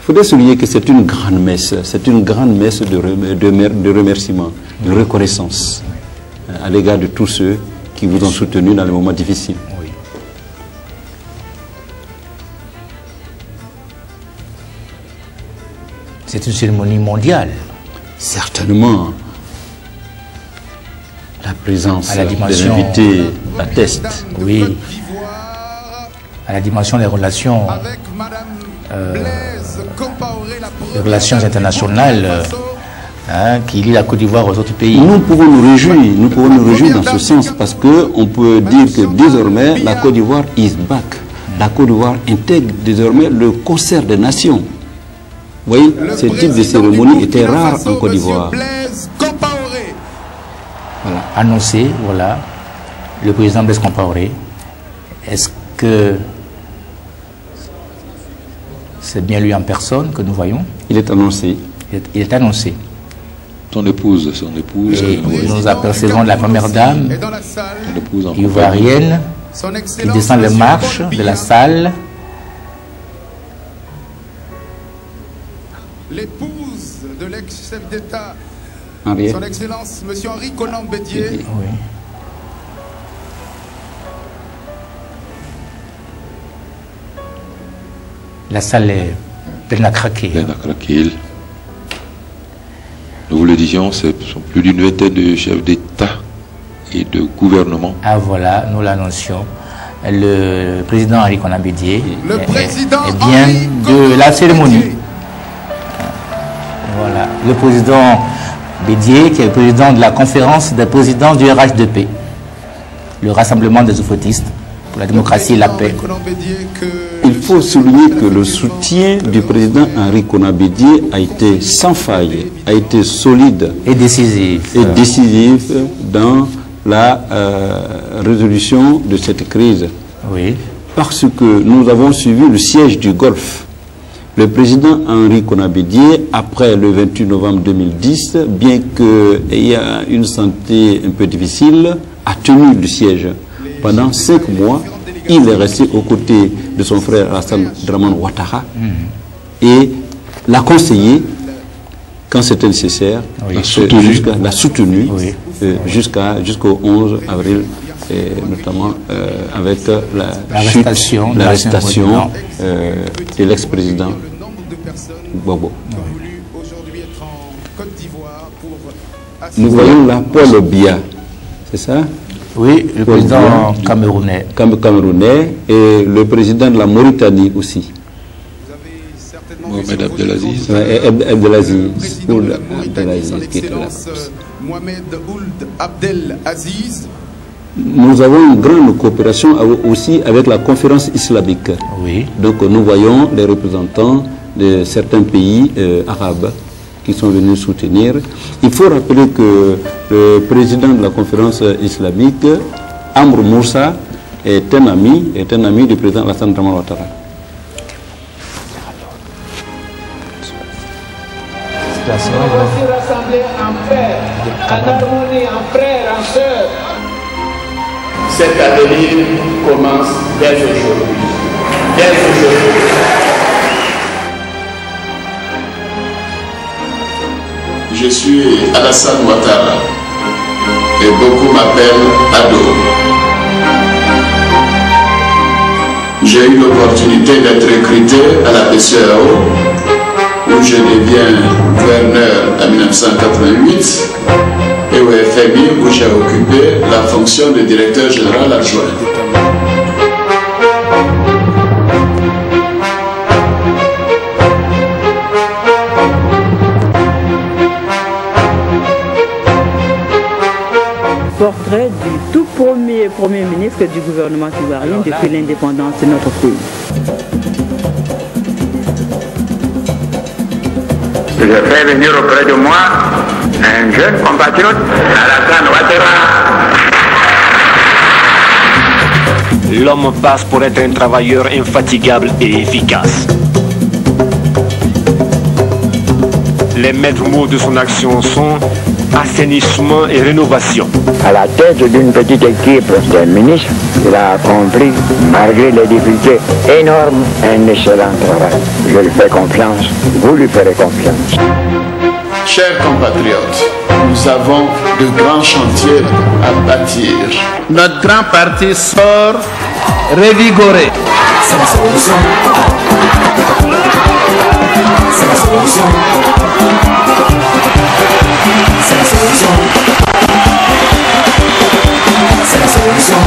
faudrait souligner que c'est une grande messe de remerciement, de reconnaissance à l'égard de tous ceux qui vous ont soutenu dans les moments difficiles. Oui. C'est une cérémonie mondiale. Certainement. La présence à la dimension, des invités atteste. Oui. À la dimension des relations, internationales qui lient la Côte d'Ivoire aux autres pays. Nous pouvons nous réjouir dans ce sens parce qu'on peut dire que désormais la Côte d'Ivoire is back. La Côte d'Ivoire intègre désormais le concert des nations. Vous voyez, ce type de cérémonie était rare en Côte d'Ivoire. Voilà, annoncé, voilà, le président Blaise Compaoré. Est-ce que c'est bien lui en personne que nous voyons? Il est annoncé. Il est annoncé. Son épouse. Et nous apercevons la première dame ivoirienne qui descend les marches de la salle. L'épouse de l'ex-chef d'État, son Excellence, M. Henri Konan Bédié. Oui. La salle est pleine à craquer. Nous vous le disions, ce sont plus d'une vingtaine de chefs d'État et de gouvernement. Ah voilà, nous l'annoncions. Le président Henri Konan Bédié est bien de la cérémonie. Voilà, le président Bédié, qui est le président de la conférence des présidents du RHDP, le Rassemblement des Oufotistes pour la démocratie et la paix. Il faut souligner que le soutien du président Henri Konan Bédié a été sans faille, a été solide et décisif, dans la résolution de cette crise. Oui. Parce que nous avons suivi le siège du Golfe. Le président Henri Konan Bédié, après le 28 novembre 2010, bien qu'ayant une santé un peu difficile, a tenu le siège. Pendant 5 mois, il est resté aux côtés de son frère Alassane Dramane Ouattara et l'a conseillé quand c'était nécessaire, oui. l'a soutenu oui. Jusqu'au 11 avril, et notamment avec l'arrestation de l'ex-président Bobo. Nous voyons là Paul Biya, c'est ça? Oui, le président camerounais. Camerounais et le président de la Mauritanie aussi. Mohamed Abdelaziz. Mohamed Ould Abdelaziz. Nous avons une grande coopération aussi avec la conférence islamique. Oui. Donc nous voyons les représentants de certains pays arabes qui sont venus soutenir. Il faut rappeler que le président de la conférence islamique, Amr Moussa, est un ami du président Alassane Dramane Ouattara. Nous aussi rassemblés en paix, en harmonie, en frères, en sœurs. Cet avenir commence dès aujourd'hui. Dès aujourd'hui. Je suis Alassane Ouattara et beaucoup m'appellent Ado. J'ai eu l'opportunité d'être recruté à la PCAO où je deviens gouverneur en 1988 et au FMI où j'ai occupé la fonction de directeur général adjoint. Portrait du tout premier ministre du gouvernement ivoirien depuis l'indépendance de notre pays. Je fais venir auprès de moi un jeune compatriote, Alassane Ouattara. L'homme passe pour être un travailleur infatigable et efficace. Les maîtres mots de son action sont assainissement et rénovation. À la tête d'une petite équipe de ministres, il a accompli, malgré les difficultés énormes, un excellent travail. Je lui fais confiance, vous lui ferez confiance. Chers compatriotes, nous avons de grands chantiers à bâtir. Notre grand parti sort revigoré. C'est la solution. C'est la solution. C'est la solution. C'est la solution.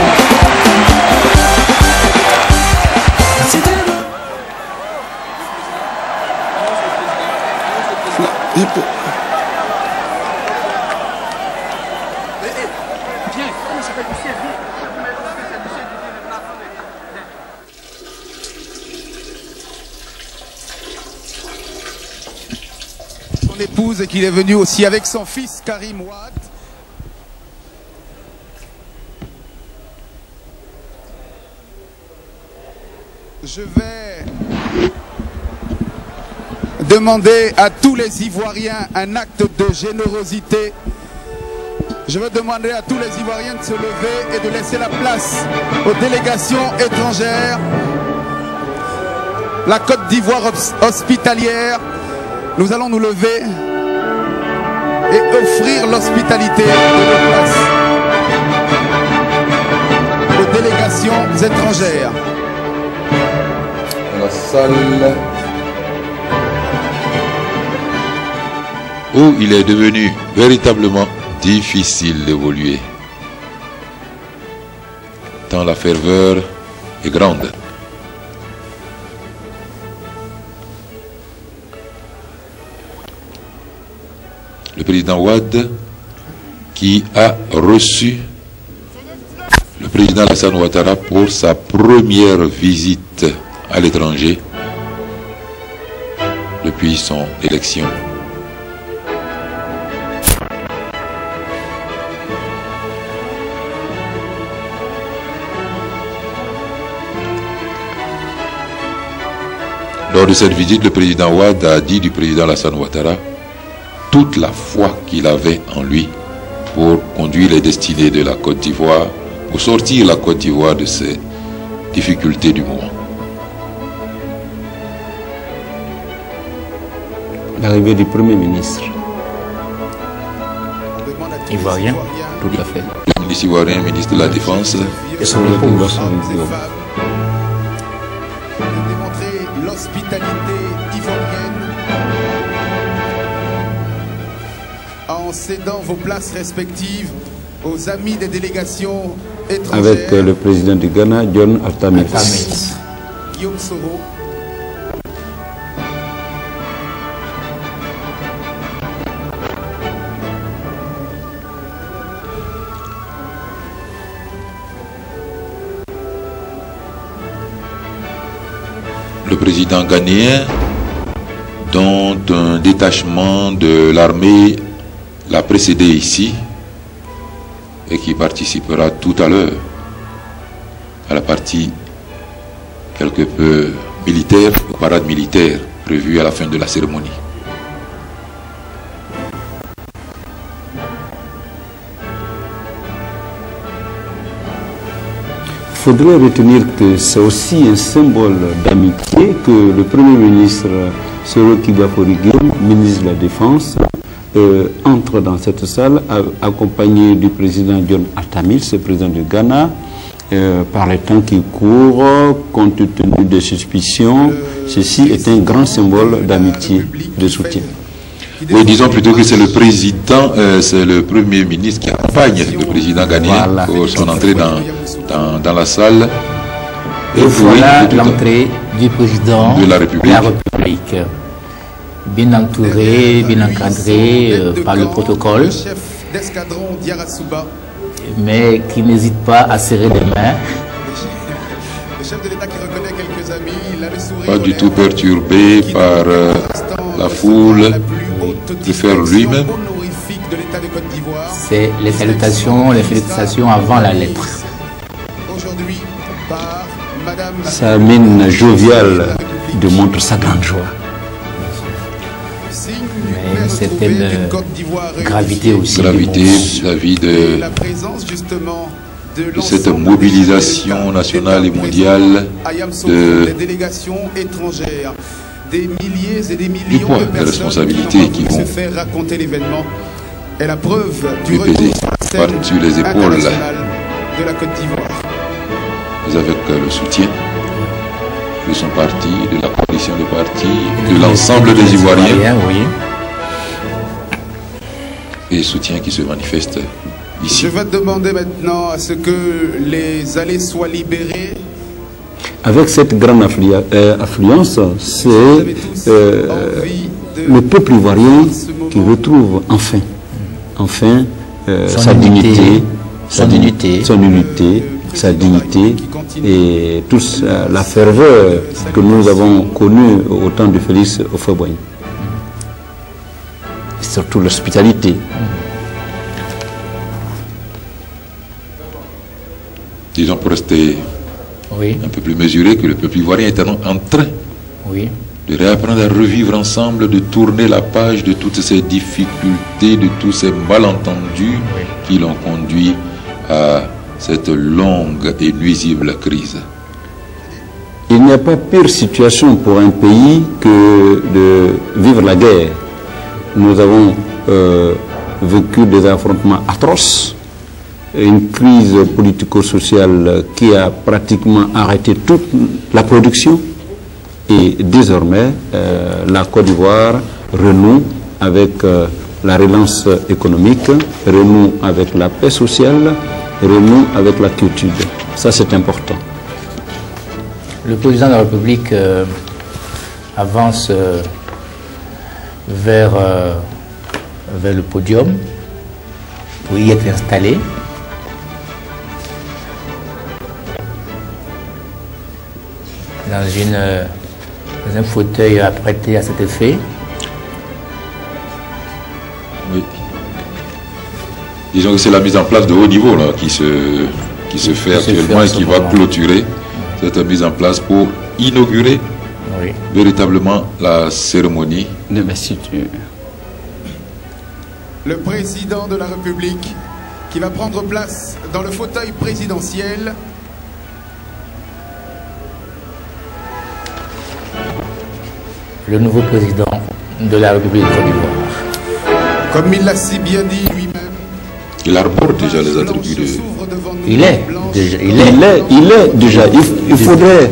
Son épouse et qu'il est venu aussi avec son fils Karim Wade. Je vais demander à tous les Ivoiriens un acte de générosité. Je veux demander à tous les Ivoiriens de se lever et de laisser la place aux délégations étrangères. La Côte d'Ivoire hospitalière, nous allons nous lever et offrir l'hospitalité de nos places aux délégations étrangères. La salle où il est devenu véritablement difficile d'évoluer, tant la ferveur est grande. Le président Wade, qui a reçu le président Alassane Ouattara pour sa première visite à l'étranger depuis son élection. Lors de cette visite, le président Wade a dit du président Alassane Ouattara toute la foi qu'il avait en lui pour conduire les destinées de la Côte d'Ivoire, pour sortir la Côte d'Ivoire de ses difficultés du moment. L'arrivée du Premier ministre. Ivoirien, tout à fait. Le ministre ivoirien, ministre de la Défense. Et son épouse. Démontrer l'hospitalité ivoirienne en cédant vos places respectives aux amis des délégations étrangères. Avec le président du Ghana, John Atta Mills. Guillaume Soro. Le président ghanéen, dont un détachement de l'armée l'a précédé ici et qui participera tout à l'heure à la partie quelque peu militaire, aux parades militaires prévues à la fin de la cérémonie. Il faudrait retenir que c'est aussi un symbole d'amitié que le Premier ministre Soro Kibafori Guillaume, ministre de la Défense, entre dans cette salle accompagné du président John Atta Mills, le président du Ghana. Par les temps qui courent, compte tenu des suspicions, ceci est un grand symbole d'amitié, de soutien. Oui, disons plutôt que c'est le président, c'est le Premier ministre qui accompagne le président ghanéen pour son entrée dans la salle. Et voilà l'entrée du président de la République. Bien entouré, bien encadré par le protocole, mais qui n'hésite pas à serrer les mains. Pas du tout perturbé par la foule, de faire lui-même. C'est les félicitations avant la lettre. Sa mine joviale démontre sa grande joie. une certaine gravité aussi. Gravité vis-à-vis de cette mobilisation nationale et mondiale des délégations étrangères, des milliers et des millions poids de de personnes responsabilités qui se vont faire raconter l'événement est la preuve du lui retour peser sur la scène sur les épaules internationale de la Côte d'Ivoire. avec le soutien de son parti, de la coalition de partis, de l'ensemble des Ivoiriens, Oui. et soutien qui se manifeste ici. Je vais demander maintenant à ce que les allées soient libérées. Avec cette grande affluence, c'est le peuple ivoirien qui retrouve enfin sa dignité, sa dignité et toute la ferveur que nous avons connue au temps de Félix Houphouët-Boigny. Surtout l'hospitalité. Disons, pour rester un peu plus mesuré, que le peuple ivoirien est en train de réapprendre à revivre ensemble, de tourner la page de toutes ces difficultés, de tous ces malentendus qui l'ont conduit à cette longue et nuisible crise. Il n'y a pas pire situation pour un pays que de vivre la guerre. Nous avons vécu des affrontements atroces, une crise politico-sociale qui a pratiquement arrêté toute la production. Et désormais, la Côte d'Ivoire renoue avec la relance économique, renoue avec la paix sociale, renoue avec la culture. Ça, c'est important. Le président de la République avance vers le podium pour y être installé. Dans un fauteuil apprêté à cet effet. Oui. Disons que c'est la mise en place de haut niveau là, qui se fait actuellement et qui va clôturer cette mise en place pour inaugurer véritablement la cérémonie d'investiture. Le président de la République qui va prendre place dans le fauteuil présidentiel. Le nouveau président de la République de Côte d'Ivoire. Comme il l'a si bien dit lui-même, il arbore déjà les attributs de... Il est déjà. Il faudrait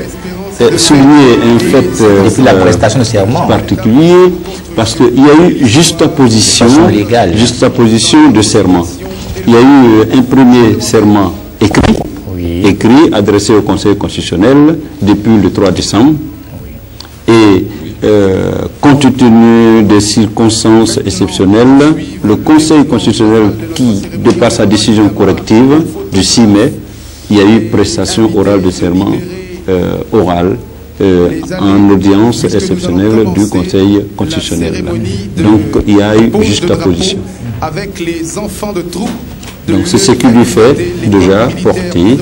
souligner un fait la prestation de serment particulier, parce qu'il y a eu juxtaposition de serment. Il y a eu un premier serment écrit adressé au Conseil constitutionnel depuis le 3 décembre. Et compte tenu des circonstances exceptionnelles, le Conseil constitutionnel qui, de par sa décision corrective du 6 mai, il y a eu prestation orale de serment oral en audience exceptionnelle du Conseil constitutionnel. Donc il y a eu juxtaposition. Avec les enfants de troupe. Donc c'est ce qui lui fait déjà porter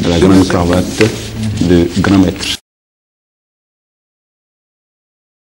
la grande cravate de grand maître.